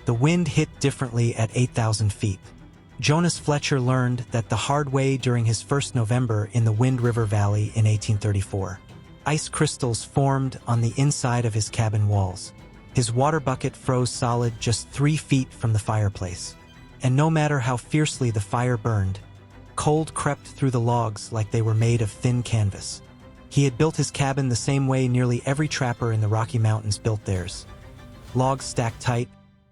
The wind hit differently at 8,000 feet. Jonas Fletcher learned that the hard way during his first November in the Wind River Valley in 1834. Ice crystals formed on the inside of his cabin walls. His water bucket froze solid just 3 feet from the fireplace. And no matter how fiercely the fire burned, cold crept through the logs like they were made of thin canvas. He had built his cabin the same way nearly every trapper in the Rocky Mountains built theirs. Logs stacked tight,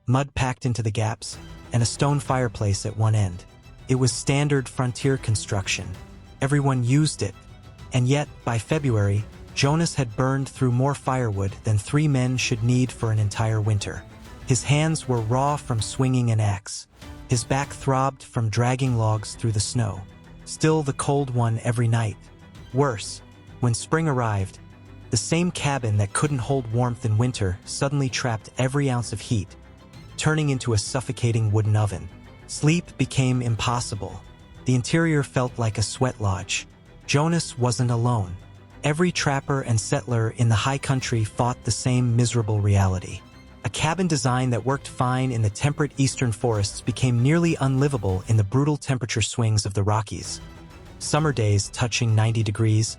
mud packed into the gaps, and a stone fireplace at one end. It was standard frontier construction. Everyone used it. And yet, by February, Jonas had burned through more firewood than 3 men should need for an entire winter. His hands were raw from swinging an axe. His back throbbed from dragging logs through the snow. Still the cold one every night. Worse, when spring arrived, the same cabin that couldn't hold warmth in winter suddenly trapped every ounce of heat, turning into a suffocating wooden oven. Sleep became impossible. The interior felt like a sweat lodge. Jonas wasn't alone. Every trapper and settler in the high country fought the same miserable reality. A cabin design that worked fine in the temperate eastern forests became nearly unlivable in the brutal temperature swings of the Rockies. Summer days touching 90 degrees,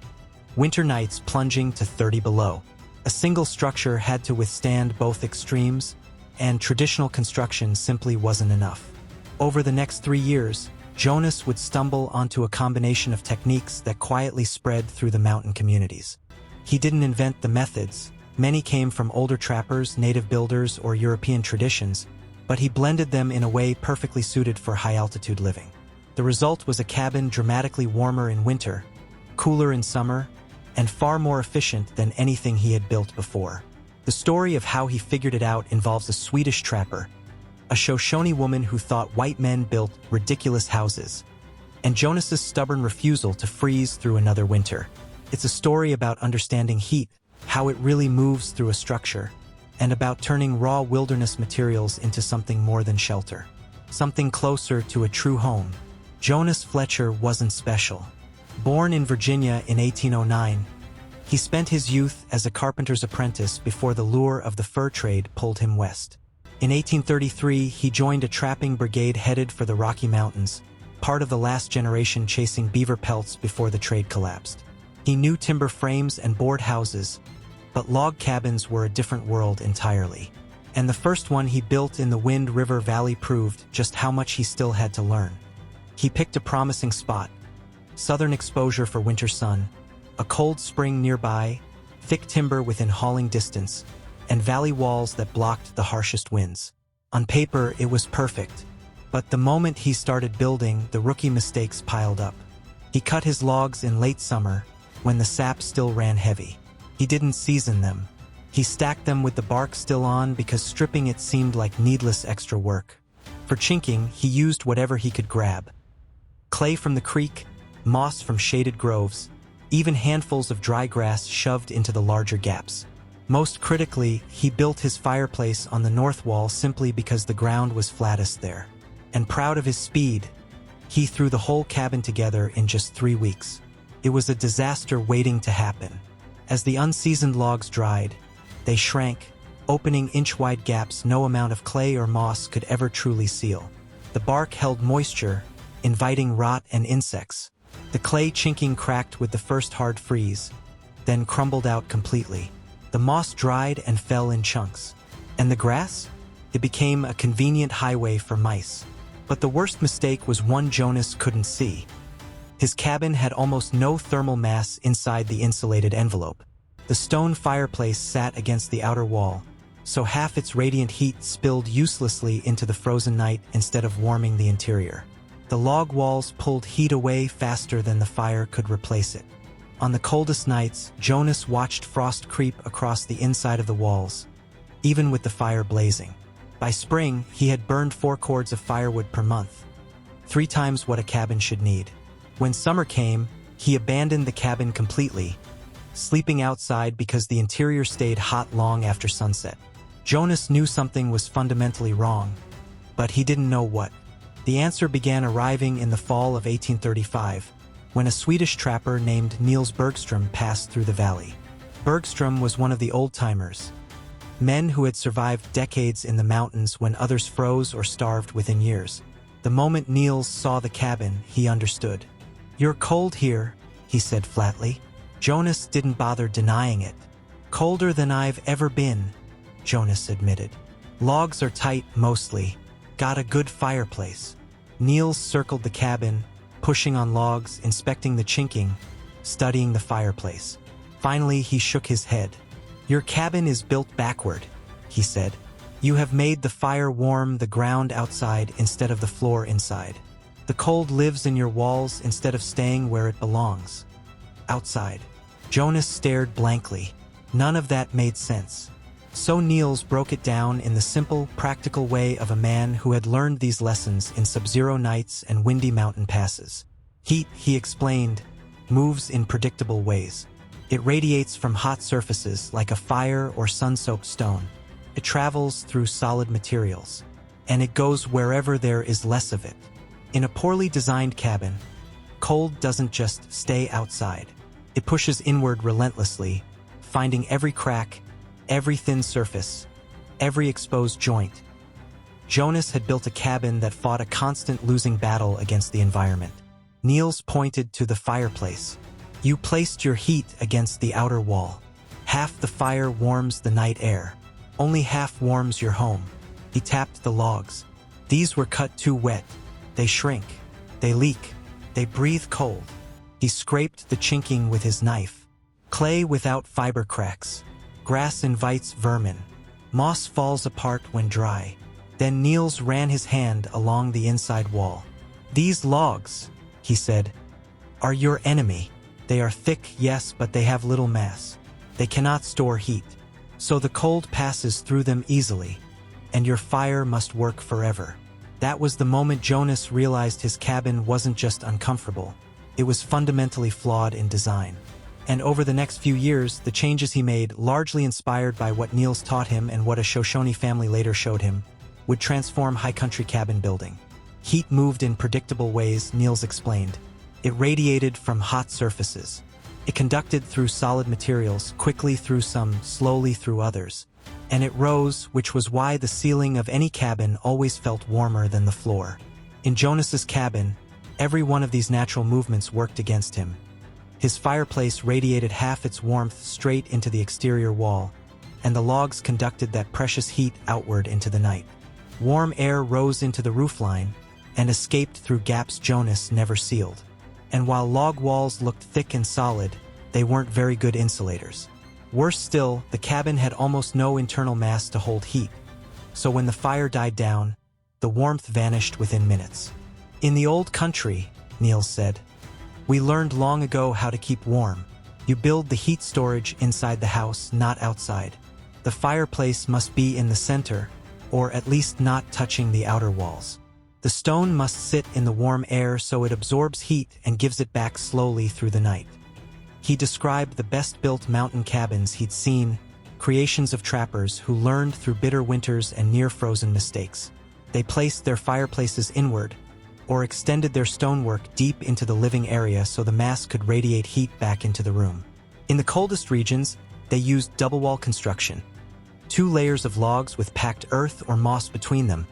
winter nights plunging to 30 below. A single structure had to withstand both extremes, and traditional construction simply wasn't enough. Over the next 3 years, Jonas would stumble onto a combination of techniques that quietly spread through the mountain communities. He didn't invent the methods. Many came from older trappers, native builders, or European traditions, but he blended them in a way perfectly suited for high-altitude living. The result was a cabin dramatically warmer in winter, cooler in summer, and far more efficient than anything he had built before. The story of how he figured it out involves a Swedish trapper, a Shoshone woman who thought white men built ridiculous houses, and Jonas's stubborn refusal to freeze through another winter. It's a story about understanding heat, how it really moves through a structure, and about turning raw wilderness materials into something more than shelter, something closer to a true home. Jonas Fletcher wasn't special. Born in Virginia in 1809, he spent his youth as a carpenter's apprentice before the lure of the fur trade pulled him west. In 1833, he joined a trapping brigade headed for the Rocky Mountains, part of the last generation chasing beaver pelts before the trade collapsed. He knew timber frames and board houses, but log cabins were a different world entirely. And the first one he built in the Wind River Valley proved just how much he still had to learn. He picked a promising spot, southern exposure for winter sun, a cold spring nearby, thick timber within hauling distance, and valley walls that blocked the harshest winds. On paper, it was perfect, but the moment he started building, the rookie mistakes piled up. He cut his logs in late summer, when the sap still ran heavy. He didn't season them. He stacked them with the bark still on because stripping it seemed like needless extra work. For chinking, he used whatever he could grab. Clay from the creek, moss from shaded groves, even handfuls of dry grass shoved into the larger gaps. Most critically, he built his fireplace on the north wall simply because the ground was flattest there. And proud of his speed, he threw the whole cabin together in just 3 weeks. It was a disaster waiting to happen. As the unseasoned logs dried, they shrank, opening inch-wide gaps no amount of clay or moss could ever truly seal. The bark held moisture, inviting rot and insects. The clay chinking cracked with the first hard freeze, then crumbled out completely. The moss dried and fell in chunks. And the grass? It became a convenient highway for mice. But the worst mistake was one Jonas couldn't see. His cabin had almost no thermal mass inside the insulated envelope. The stone fireplace sat against the outer wall, so half its radiant heat spilled uselessly into the frozen night instead of warming the interior. The log walls pulled heat away faster than the fire could replace it. On the coldest nights, Jonas watched frost creep across the inside of the walls, even with the fire blazing. By spring, he had burned 4 cords of firewood per month, 3 times what a cabin should need. When summer came, he abandoned the cabin completely, sleeping outside because the interior stayed hot long after sunset. Jonas knew something was fundamentally wrong, but he didn't know what. The answer began arriving in the fall of 1835, when a Swedish trapper named Niels Bergström passed through the valley. Bergström was one of the old-timers, Men who had survived decades in the mountains when others froze or starved within years. The moment Niels saw the cabin, he understood. "You're cold here," he said flatly. Jonas didn't bother denying it. "Colder than I've ever been," Jonas admitted. "Logs are tight, mostly. Got a good fireplace." Niels circled the cabin, pushing on logs, inspecting the chinking, studying the fireplace. Finally, he shook his head. "Your cabin is built backward," he said. "You have made the fire warm the ground outside instead of the floor inside. The cold lives in your walls instead of staying where it belongs. Outside." Jonas stared blankly. None of that made sense. So Niels broke it down in the simple, practical way of a man who had learned these lessons in sub-zero nights and windy mountain passes. Heat, he explained, moves in predictable ways. It radiates from hot surfaces like a fire or sun-soaked stone. It travels through solid materials. And it goes wherever there is less of it. In a poorly designed cabin, cold doesn't just stay outside. It pushes inward relentlessly, finding every crack, every thin surface, every exposed joint. Jonas had built a cabin that fought a constant losing battle against the environment. Niels pointed to the fireplace. "You placed your heat against the outer wall. Half the fire warms the night air. Only half warms your home." He tapped the logs. These were cut too wet. They shrink. They leak. They breathe cold. He scraped the chinking with his knife. Clay without fiber cracks. Grass invites vermin. Moss falls apart when dry. Then Niels ran his hand along the inside wall. "These logs," he said, "are your enemy. They are thick, yes, but they have little mass. They cannot store heat. So the cold passes through them easily. And your fire must work forever." That was the moment Jonas realized his cabin wasn't just uncomfortable. It was fundamentally flawed in design. And over the next few years, the changes he made, largely inspired by what Niels taught him and what a Shoshone family later showed him, would transform high country cabin building. Heat moved in predictable ways, Niels explained. It radiated from hot surfaces. It conducted through solid materials, quickly through some, slowly through others. And it rose, which was why the ceiling of any cabin always felt warmer than the floor. In Jonas's cabin, every one of these natural movements worked against him. His fireplace radiated half its warmth straight into the exterior wall, and the logs conducted that precious heat outward into the night. Warm air rose into the roofline and escaped through gaps Jonas never sealed. And while log walls looked thick and solid, they weren't very good insulators. Worse still, the cabin had almost no internal mass to hold heat. So when the fire died down, the warmth vanished within minutes. "In the old country," Niels said, "we learned long ago how to keep warm. You build the heat storage inside the house, not outside. The fireplace must be in the center, or at least not touching the outer walls. The stone must sit in the warm air so it absorbs heat and gives it back slowly through the night." He described the best-built mountain cabins he'd seen, creations of trappers who learned through bitter winters and near-frozen mistakes. They placed their fireplaces inward, or extended their stonework deep into the living area so the mass could radiate heat back into the room. In the coldest regions, they used double-wall construction. 2 layers of logs with packed earth or moss between them,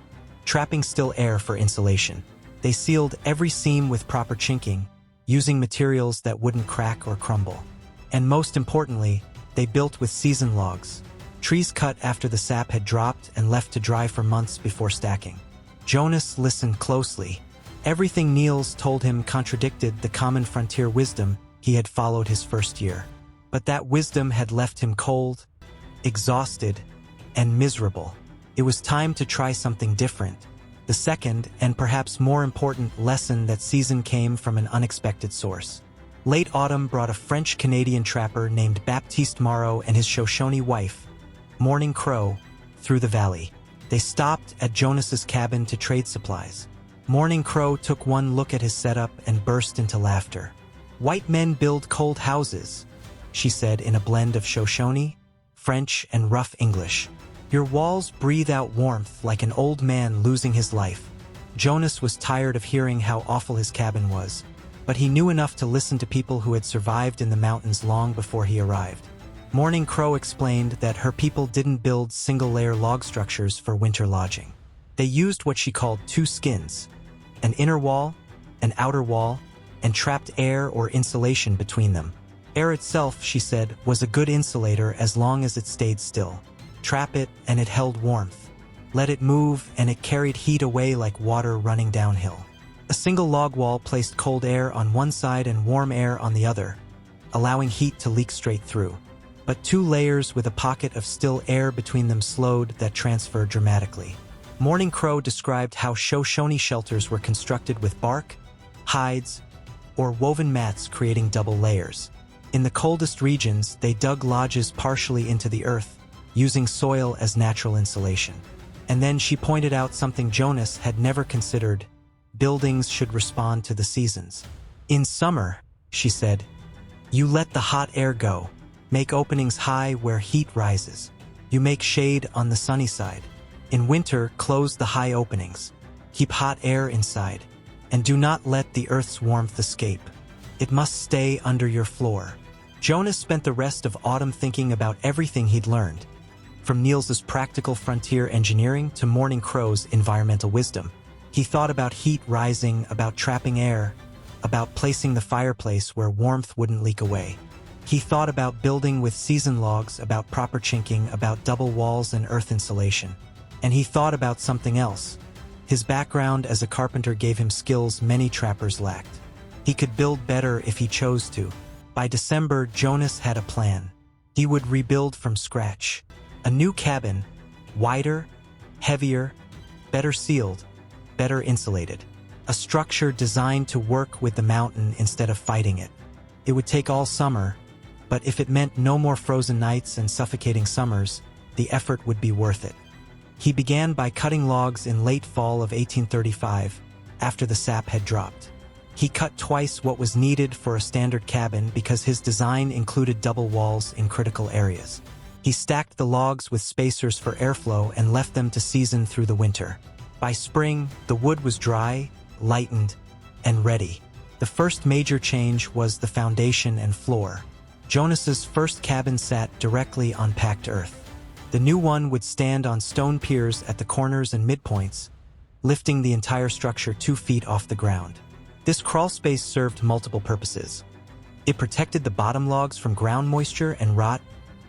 trapping still air for insulation. They sealed every seam with proper chinking, using materials that wouldn't crack or crumble. And most importantly, they built with season logs, trees cut after the sap had dropped and left to dry for months before stacking. Jonas listened closely. Everything Niels told him contradicted the common frontier wisdom he had followed his first year. But that wisdom had left him cold, exhausted, and miserable. It was time to try something different. The second, and perhaps more important, lesson that season came from an unexpected source. Late autumn brought a French-Canadian trapper named Baptiste Marot and his Shoshone wife, Morning Crow, through the valley. They stopped at Jonas's cabin to trade supplies. Morning Crow took one look at his setup and burst into laughter. "White men build cold houses," she said in a blend of Shoshone, French, and rough English. "Your walls breathe out warmth like an old man losing his life." Jonas was tired of hearing how awful his cabin was, but he knew enough to listen to people who had survived in the mountains long before he arrived. Morning Crow explained that her people didn't build single-layer log structures for winter lodging. They used what she called two skins, an inner wall, an outer wall, and trapped air or insulation between them. Air itself, she said, was a good insulator as long as it stayed still. Trap it and it held warmth. Let it move and it carried heat away like water running downhill. A single log wall placed cold air on one side and warm air on the other, allowing heat to leak straight through. But two layers with a pocket of still air between them slowed that transfer dramatically. Morning Crow described how Shoshone shelters were constructed with bark, hides, or woven mats creating double layers. In the coldest regions, they dug lodges partially into the earth, using soil as natural insulation. And then she pointed out something Jonas had never considered: buildings should respond to the seasons. In summer, she said, you let the hot air go. Make openings high where heat rises. You make shade on the sunny side. In winter, close the high openings. Keep hot air inside. And do not let the earth's warmth escape. It must stay under your floor. Jonas spent the rest of autumn thinking about everything he'd learned, from Niels's practical frontier engineering to Morning Crow's environmental wisdom. He thought about heat rising, about trapping air, about placing the fireplace where warmth wouldn't leak away. He thought about building with season logs, about proper chinking, about double walls and earth insulation. And he thought about something else. His background as a carpenter gave him skills many trappers lacked. He could build better if he chose to. By December, Jonas had a plan. He would rebuild from scratch. A new cabin, wider, heavier, better sealed, better insulated. A structure designed to work with the mountain instead of fighting it. It would take all summer, but if it meant no more frozen nights and suffocating summers, the effort would be worth it. He began by cutting logs in late fall of 1835, after the sap had dropped. He cut twice what was needed for a standard cabin because his design included double walls in critical areas. He stacked the logs with spacers for airflow and left them to season through the winter. By spring, the wood was dry, lightened, and ready. The first major change was the foundation and floor. Jonas's first cabin sat directly on packed earth. The new one would stand on stone piers at the corners and midpoints, lifting the entire structure 2 feet off the ground. This crawl space served multiple purposes. It protected the bottom logs from ground moisture and rot,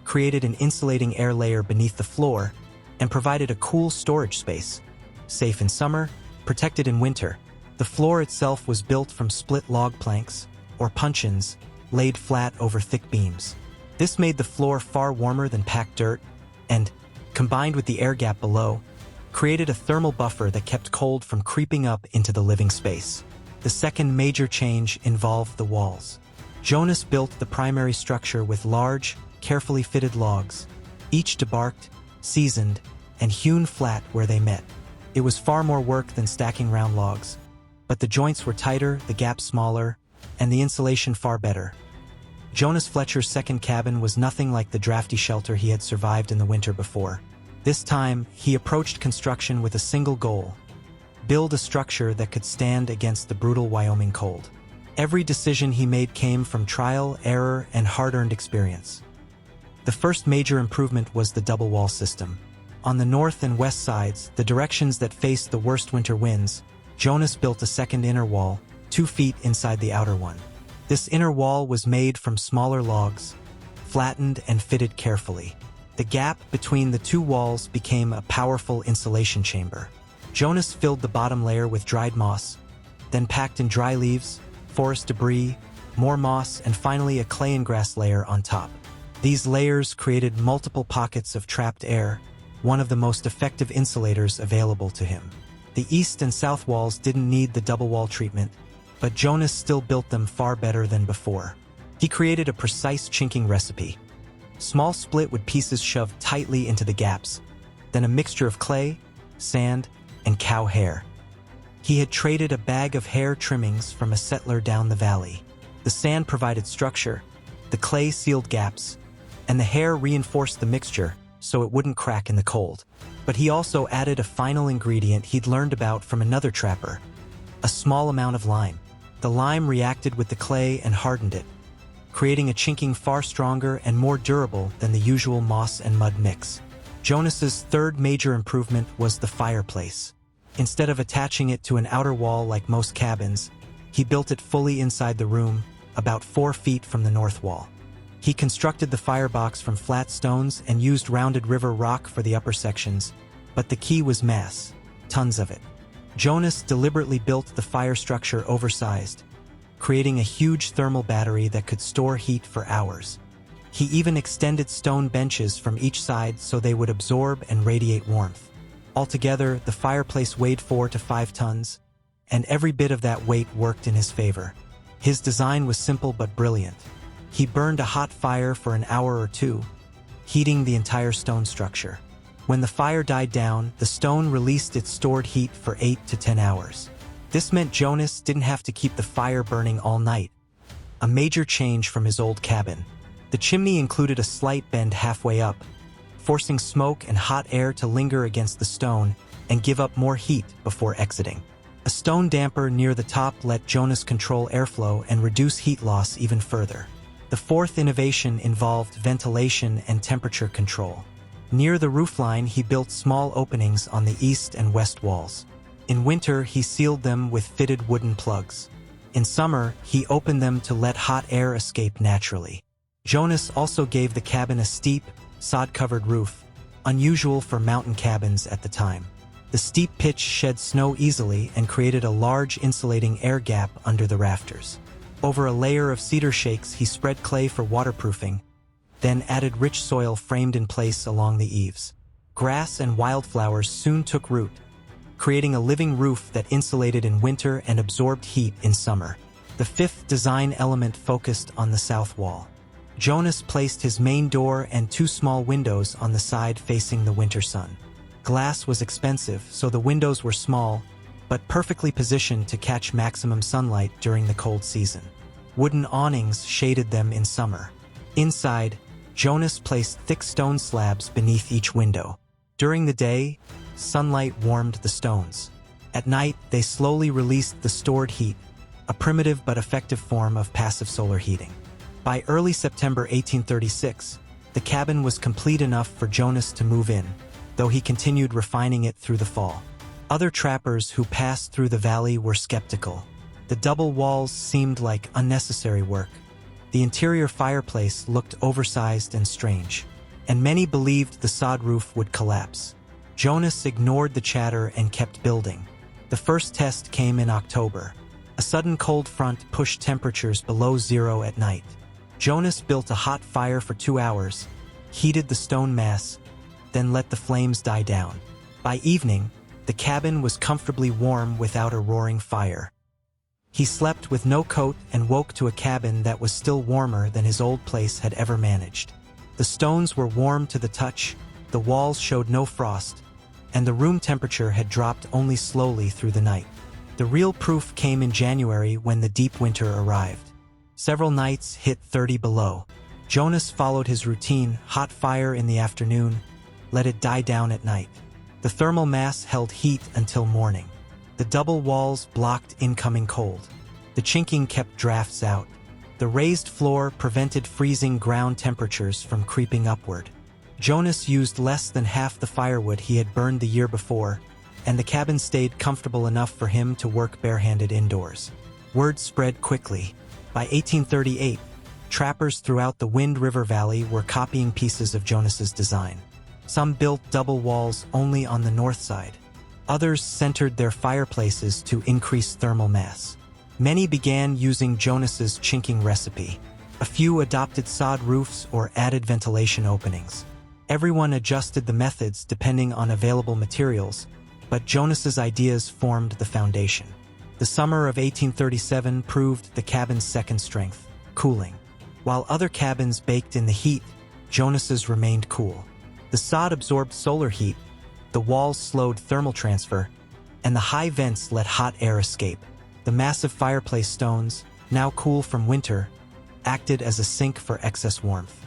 created an insulating air layer beneath the floor, and provided a cool storage space. Safe in summer, protected in winter. The floor itself was built from split log planks, or puncheons, laid flat over thick beams. This made the floor far warmer than packed dirt, and, combined with the air gap below, created a thermal buffer that kept cold from creeping up into the living space. The second major change involved the walls. Jonas built the primary structure with large, carefully fitted logs, each debarked, seasoned, and hewn flat where they met. It was far more work than stacking round logs, but the joints were tighter, the gaps smaller, and the insulation far better. Jonas Fletcher's second cabin was nothing like the drafty shelter he had survived in the winter before. This time, he approached construction with a single goal: build a structure that could stand against the brutal Wyoming cold. Every decision he made came from trial, error, and hard-earned experience. The first major improvement was the double wall system. On the north and west sides, the directions that faced the worst winter winds, Jonas built a second inner wall, 2 feet inside the outer one. This inner wall was made from smaller logs, flattened and fitted carefully. The gap between the two walls became a powerful insulation chamber. Jonas filled the bottom layer with dried moss, then packed in dry leaves, forest debris, more moss, and finally a clay and grass layer on top. These layers created multiple pockets of trapped air, one of the most effective insulators available to him. The east and south walls didn't need the double wall treatment, but Jonas still built them far better than before. He created a precise chinking recipe. Small split wood pieces shoved tightly into the gaps, then a mixture of clay, sand, and cow hair. He had traded a bag of hair trimmings from a settler down the valley. The sand provided structure, the clay sealed gaps, and the hair reinforced the mixture so it wouldn't crack in the cold. But he also added a final ingredient he'd learned about from another trapper: a small amount of lime. The lime reacted with the clay and hardened it, creating a chinking far stronger and more durable than the usual moss and mud mix. Jonas's third major improvement was the fireplace. Instead of attaching it to an outer wall like most cabins, he built it fully inside the room, about 4 feet from the north wall. He constructed the firebox from flat stones and used rounded river rock for the upper sections, but the key was mass, tons of it. Jonas deliberately built the fire structure oversized, creating a huge thermal battery that could store heat for hours. He even extended stone benches from each side so they would absorb and radiate warmth. Altogether, the fireplace weighed 4 to 5 tons, and every bit of that weight worked in his favor. His design was simple but brilliant. He burned a hot fire for an hour or two, heating the entire stone structure. When the fire died down, the stone released its stored heat for 8 to 10 hours. This meant Jonas didn't have to keep the fire burning all night, a major change from his old cabin. The chimney included a slight bend halfway up, forcing smoke and hot air to linger against the stone and give up more heat before exiting. A stone damper near the top let Jonas control airflow and reduce heat loss even further. The fourth innovation involved ventilation and temperature control. Near the roofline, he built small openings on the east and west walls. In winter, he sealed them with fitted wooden plugs. In summer, he opened them to let hot air escape naturally. Jonas also gave the cabin a steep, sod-covered roof, unusual for mountain cabins at the time. The steep pitch shed snow easily and created a large insulating air gap under the rafters. Over a layer of cedar shakes, he spread clay for waterproofing, then added rich soil framed in place along the eaves. Grass and wildflowers soon took root, creating a living roof that insulated in winter and absorbed heat in summer. The fifth design element focused on the south wall. Jonas placed his main door and 2 small windows on the side facing the winter sun. Glass was expensive, so the windows were small, but perfectly positioned to catch maximum sunlight during the cold season. Wooden awnings shaded them in summer. Inside, Jonas placed thick stone slabs beneath each window. During the day, sunlight warmed the stones. At night, they slowly released the stored heat, a primitive but effective form of passive solar heating. By early September 1836, the cabin was complete enough for Jonas to move in, though he continued refining it through the fall. Other trappers who passed through the valley were skeptical. The double walls seemed like unnecessary work. The interior fireplace looked oversized and strange, and many believed the sod roof would collapse. Jonas ignored the chatter and kept building. The first test came in October. A sudden cold front pushed temperatures below zero at night. Jonas built a hot fire for 2 hours, heated the stone mass, then let the flames die down. By evening, the cabin was comfortably warm without a roaring fire. He slept with no coat and woke to a cabin that was still warmer than his old place had ever managed. The stones were warm to the touch, the walls showed no frost, and the room temperature had dropped only slowly through the night. The real proof came in January when the deep winter arrived. Several nights hit 30 below. Jonas followed his routine: hot fire in the afternoon, let it die down at night. The thermal mass held heat until morning. The double walls blocked incoming cold. The chinking kept drafts out. The raised floor prevented freezing ground temperatures from creeping upward. Jonas used less than half the firewood he had burned the year before, and the cabin stayed comfortable enough for him to work barehanded indoors. Word spread quickly. By 1838, trappers throughout the Wind River Valley were copying pieces of Jonas's design. Some built double walls only on the north side. Others centered their fireplaces to increase thermal mass. Many began using Jonas's chinking recipe. A few adopted sod roofs or added ventilation openings. Everyone adjusted the methods depending on available materials, but Jonas's ideas formed the foundation. The summer of 1837 proved the cabin's second strength: cooling. While other cabins baked in the heat, Jonas's remained cool. The sod absorbed solar heat, the walls slowed thermal transfer, and the high vents let hot air escape. The massive fireplace stones, now cool from winter, acted as a sink for excess warmth.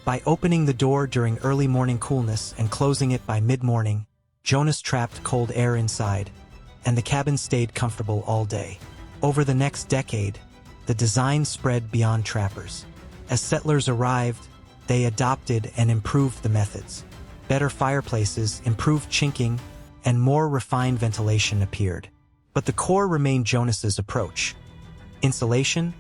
By opening the door during early morning coolness and closing it by mid-morning, Jonas trapped cold air inside, and the cabin stayed comfortable all day. Over the next decade, the design spread beyond trappers. As settlers arrived, they adopted and improved the methods. Better fireplaces, improved chinking, and more refined ventilation appeared. But the core remained Jonas's approach: insulation,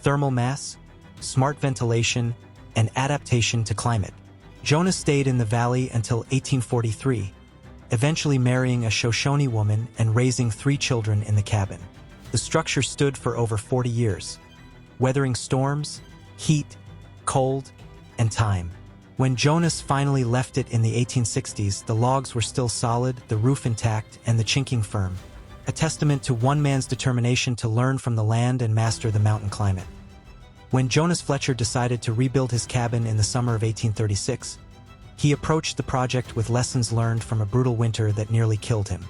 thermal mass, smart ventilation, and adaptation to climate. Jonas stayed in the valley until 1843, eventually marrying a Shoshone woman and raising 3 children in the cabin. The structure stood for over 40 years, weathering storms, heat, cold, and time. When Jonas finally left it in the 1860s, the logs were still solid, the roof intact, and the chinking firm, a testament to one man's determination to learn from the land and master the mountain climate. When Jonas Fletcher decided to rebuild his cabin in the summer of 1836, he approached the project with lessons learned from a brutal winter that nearly killed him.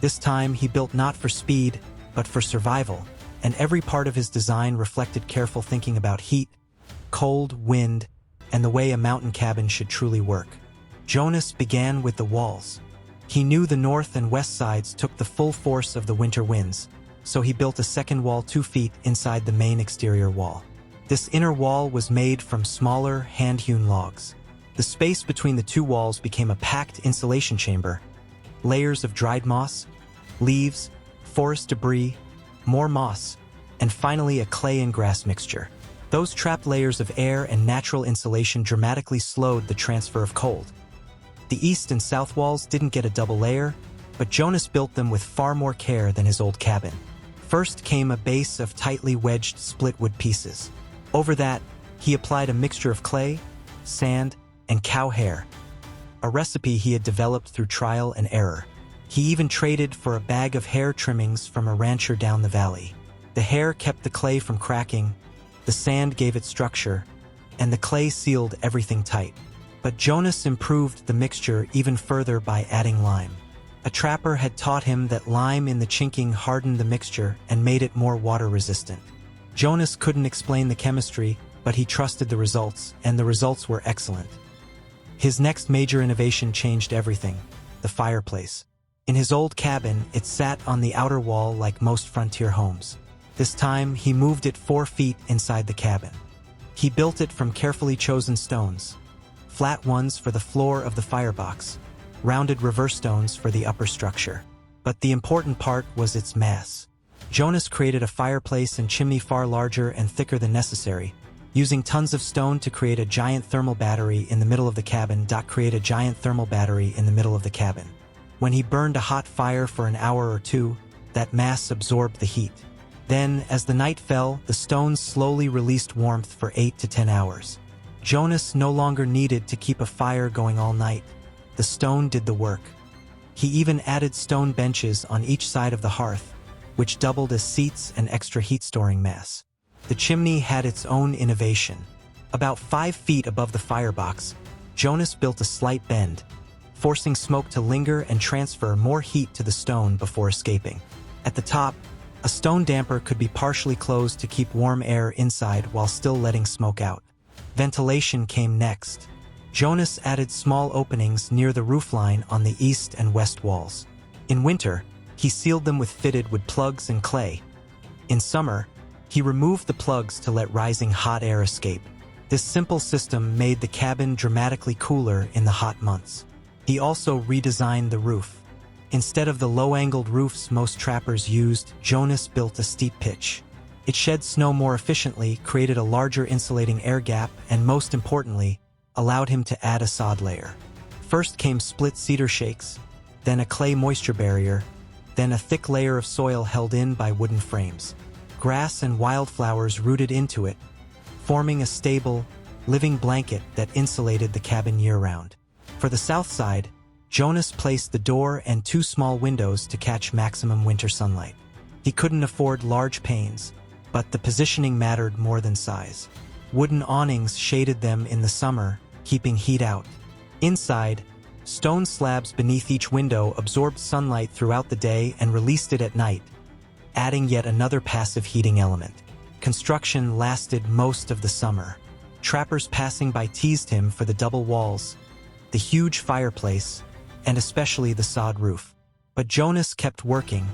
This time, he built not for speed, but for survival, and every part of his design reflected careful thinking about heat, cold, wind, and the way a mountain cabin should truly work. Jonas began with the walls. He knew the north and west sides took the full force of the winter winds, so he built a second wall 2 feet inside the main exterior wall. This inner wall was made from smaller, hand-hewn logs. The space between the 2 walls became a packed insulation chamber. Layers of dried moss, leaves, forest debris, more moss, and finally a clay and grass mixture. Those trapped layers of air and natural insulation dramatically slowed the transfer of cold. The east and south walls didn't get a double layer, but Jonas built them with far more care than his old cabin. First came a base of tightly wedged split wood pieces. Over that, he applied a mixture of clay, sand, and cow hair, a recipe he had developed through trial and error. He even traded for a bag of hair trimmings from a rancher down the valley. The hair kept the clay from cracking, the sand gave it structure, and the clay sealed everything tight. But Jonas improved the mixture even further by adding lime. A trapper had taught him that lime in the chinking hardened the mixture and made it more water-resistant. Jonas couldn't explain the chemistry, but he trusted the results, and the results were excellent. His next major innovation changed everything: the fireplace. In his old cabin, it sat on the outer wall like most frontier homes. This time, he moved it 4 feet inside the cabin. He built it from carefully chosen stones: flat ones for the floor of the firebox, rounded reverse stones for the upper structure. But the important part was its mass. Jonas created a fireplace and chimney far larger and thicker than necessary, using tons of stone to create a giant thermal battery in the middle of the cabin. When he burned a hot fire for an hour or 2, that mass absorbed the heat. Then, as the night fell, the stones slowly released warmth for 8 to 10 hours. Jonas no longer needed to keep a fire going all night. The stone did the work. He even added stone benches on each side of the hearth, which doubled as seats and extra heat-storing mass. The chimney had its own innovation. About 5 feet above the firebox, Jonas built a slight bend, forcing smoke to linger and transfer more heat to the stone before escaping. At the top, a stone damper could be partially closed to keep warm air inside while still letting smoke out. Ventilation came next. Jonas added small openings near the roofline on the east and west walls. In winter, he sealed them with fitted wood plugs and clay. In summer, he removed the plugs to let rising hot air escape. This simple system made the cabin dramatically cooler in the hot months. He also redesigned the roof. Instead of the low-angled roofs most trappers used, Jonas built a steep pitch. It shed snow more efficiently, created a larger insulating air gap, and most importantly, allowed him to add a sod layer. First came split cedar shakes, then a clay moisture barrier, then a thick layer of soil held in by wooden frames. Grass and wildflowers rooted into it, forming a stable, living blanket that insulated the cabin year-round. For the south side, Jonas placed the door and 2 small windows to catch maximum winter sunlight. He couldn't afford large panes, but the positioning mattered more than size. Wooden awnings shaded them in the summer, keeping heat out. Inside, stone slabs beneath each window absorbed sunlight throughout the day and released it at night, adding yet another passive heating element. Construction lasted most of the summer. Trappers passing by teased him for the double walls, the huge fireplace, and especially the sod roof. But Jonas kept working,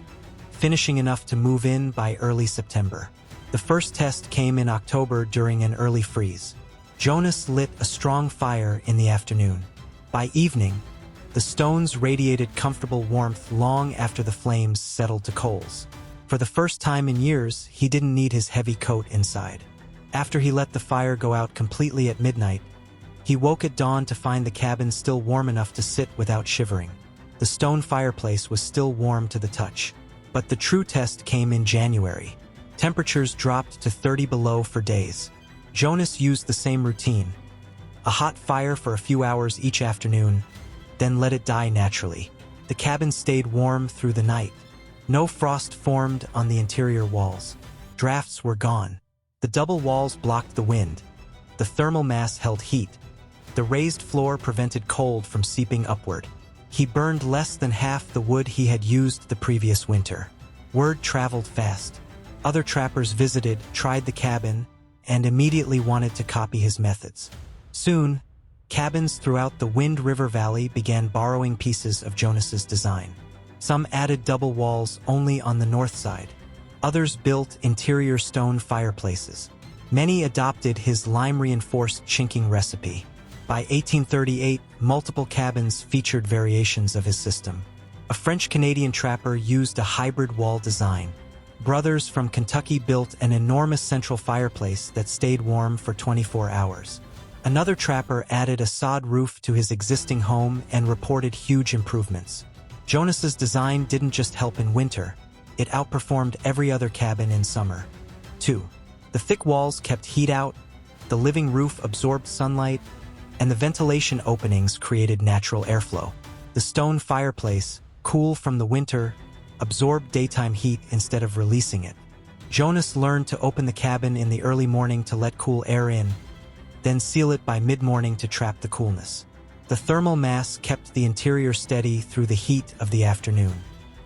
finishing enough to move in by early September. The first test came in October during an early freeze. Jonas lit a strong fire in the afternoon. By evening, the stones radiated comfortable warmth long after the flames settled to coals. For the first time in years, he didn't need his heavy coat inside. After he let the fire go out completely at midnight, he woke at dawn to find the cabin still warm enough to sit without shivering. The stone fireplace was still warm to the touch. But the true test came in January. Temperatures dropped to 30 below for days. Jonas used the same routine. A hot fire for a few hours each afternoon, then let it die naturally. The cabin stayed warm through the night. No frost formed on the interior walls. Drafts were gone. The double walls blocked the wind. The thermal mass held heat. The raised floor prevented cold from seeping upward. He burned less than half the wood he had used the previous winter. Word traveled fast. Other trappers visited, tried the cabin, and immediately wanted to copy his methods. Soon, cabins throughout the Wind River Valley began borrowing pieces of Jonas's design. Some added double walls only on the north side. Others built interior stone fireplaces. Many adopted his lime-reinforced chinking recipe. By 1838, multiple cabins featured variations of his system. A French-Canadian trapper used a hybrid wall design. Brothers from Kentucky built an enormous central fireplace that stayed warm for 24 hours. Another trapper added a sod roof to his existing home and reported huge improvements. Jonas's design didn't just help in winter, it outperformed every other cabin in summer. 2. The thick walls kept heat out, the living roof absorbed sunlight, and the ventilation openings created natural airflow. The stone fireplace, cool from the winter, absorbed daytime heat instead of releasing it. Jonas learned to open the cabin in the early morning to let cool air in, then seal it by mid-morning to trap the coolness. The thermal mass kept the interior steady through the heat of the afternoon.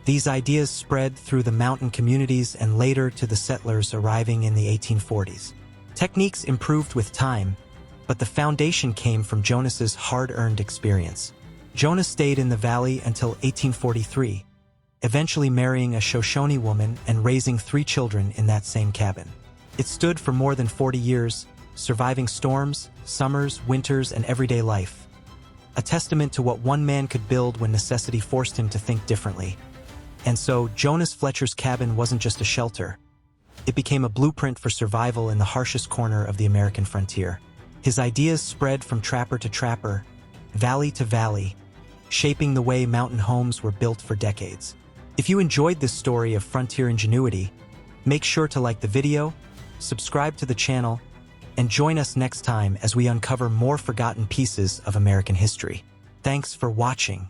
These ideas spread through the mountain communities and later to the settlers arriving in the 1840s. Techniques improved with time, but the foundation came from Jonas's hard-earned experience. Jonas stayed in the valley until 1843, eventually marrying a Shoshone woman and raising 3 children in that same cabin. It stood for more than 40 years, surviving storms, summers, winters, and everyday life. A testament to what one man could build when necessity forced him to think differently. And so, Jonas Fletcher's cabin wasn't just a shelter. It became a blueprint for survival in the harshest corner of the American frontier. His ideas spread from trapper to trapper, valley to valley, shaping the way mountain homes were built for decades. If you enjoyed this story of frontier ingenuity, make sure to like the video, subscribe to the channel, and join us next time as we uncover more forgotten pieces of American history. Thanks for watching.